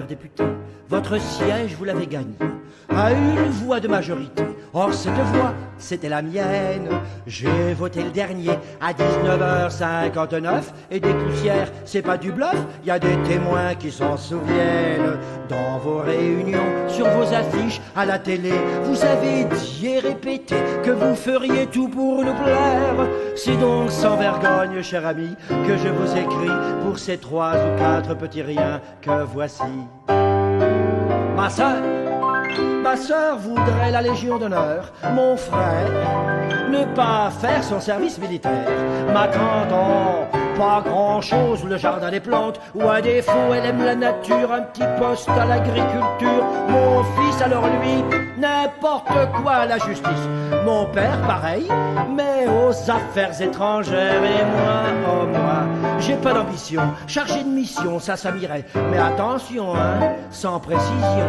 cher député, votre siège, vous l'avez gagné à une voix de majorité. Or, cette voix, c'était la mienne. J'ai voté le dernier à 19h59 et des poussières, c'est pas du bluff, y a des témoins qui s'en souviennent. Dans vos réunions, sur vos affiches, à la télé, vous avez dit et répété que vous feriez tout pour nous plaire. C'est donc sans vergogne, cher ami, que je vous écris pour ces 3 ou 4 petits riens que voici. Ma sœur voudrait la Légion d'honneur. Mon frère, ne pas faire son service militaire. Ma tante, pas grand-chose, le jardin des plantes. Ou à défaut, elle aime la nature, un petit poste à l'agriculture. Mon fils, alors lui, n'importe quoi à la justice. Mon père, pareil, mais aux affaires étrangères. Et moi, j'ai pas d'ambition. Chargé de mission, ça m'irait. Mais attention, sans précision.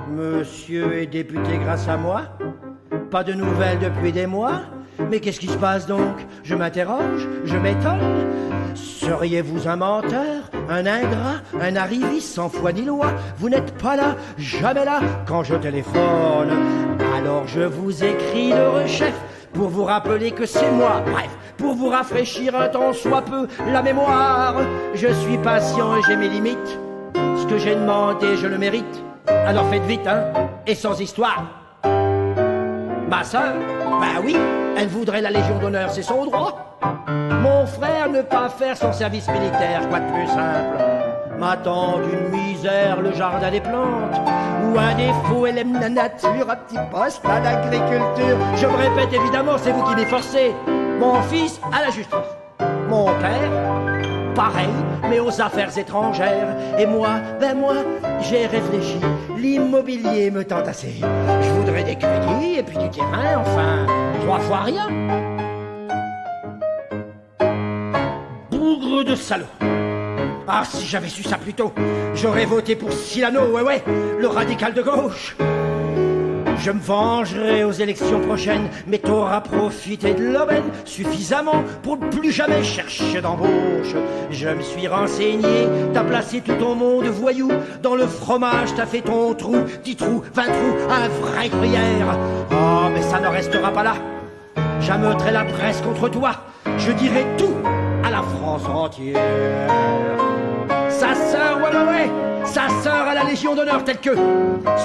Monsieur est député grâce à moi. Pas de nouvelles depuis des mois. Mais qu'est-ce qui se passe donc? Je m'interroge, je m'étonne. Seriez-vous un menteur, un ingrat, un arriviste sans foi ni loi? Vous n'êtes pas là, jamais là, quand je téléphone. Alors je vous écris le chef pour vous rappeler que c'est moi. Bref, pour vous rafraîchir un tant soit peu la mémoire. Je suis patient et j'ai mes limites. Ce que j'ai demandé, je le mérite. Alors faites vite, et sans histoire. Ma sœur, bah oui, elle voudrait la Légion d'honneur, c'est son droit. Mon frère, ne pas faire son service militaire, quoi de plus simple. Ma tante, une misère, le jardin des plantes. Ou à défaut, elle aime la nature, un petit poste à l'agriculture. Je me répète, évidemment, c'est vous qui m'y forcez. Mon fils, à la justice. Mon père, pareil, mais aux affaires étrangères. Et moi, j'ai réfléchi. L'immobilier me tente assez. Je voudrais des crédits et puis du terrain, enfin, 3 fois rien. Bougre de salaud. Ah, si j'avais su ça plus tôt, j'aurais voté pour Cyrano, ouais, le radical de gauche. Je me vengerai aux élections prochaines, mais t'auras profité de l'aubaine suffisamment pour ne plus jamais chercher d'embauche. Je me suis renseigné, t'as placé tout ton monde voyou. Dans le fromage, t'as fait ton trou, 10 trous, 20 trous, un vrai gruyère. Oh, mais ça ne restera pas là. J'ameuterai la presse contre toi. Je dirai tout à la France entière. Sa sœur, ouais, sa sœur à la Légion d'honneur telle que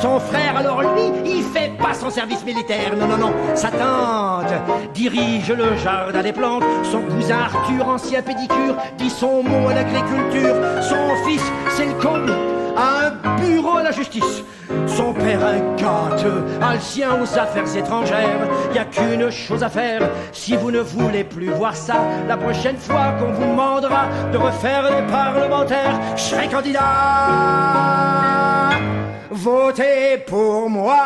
son frère, alors lui, il fait pas son service militaire. Non, sa tante dirige le jardin des plantes. Son cousin Arthur, ancien pédicure, dit son mot à l'agriculture. Son fils, c'est le comble, a un bureau à la justice. Son père, un gâteux, a le sien aux affaires étrangères. Y a qu'une chose à faire, si vous ne voulez plus voir ça. La prochaine fois qu'on vous demandera de refaire les parlementaires, je serai candidat. Votez pour moi.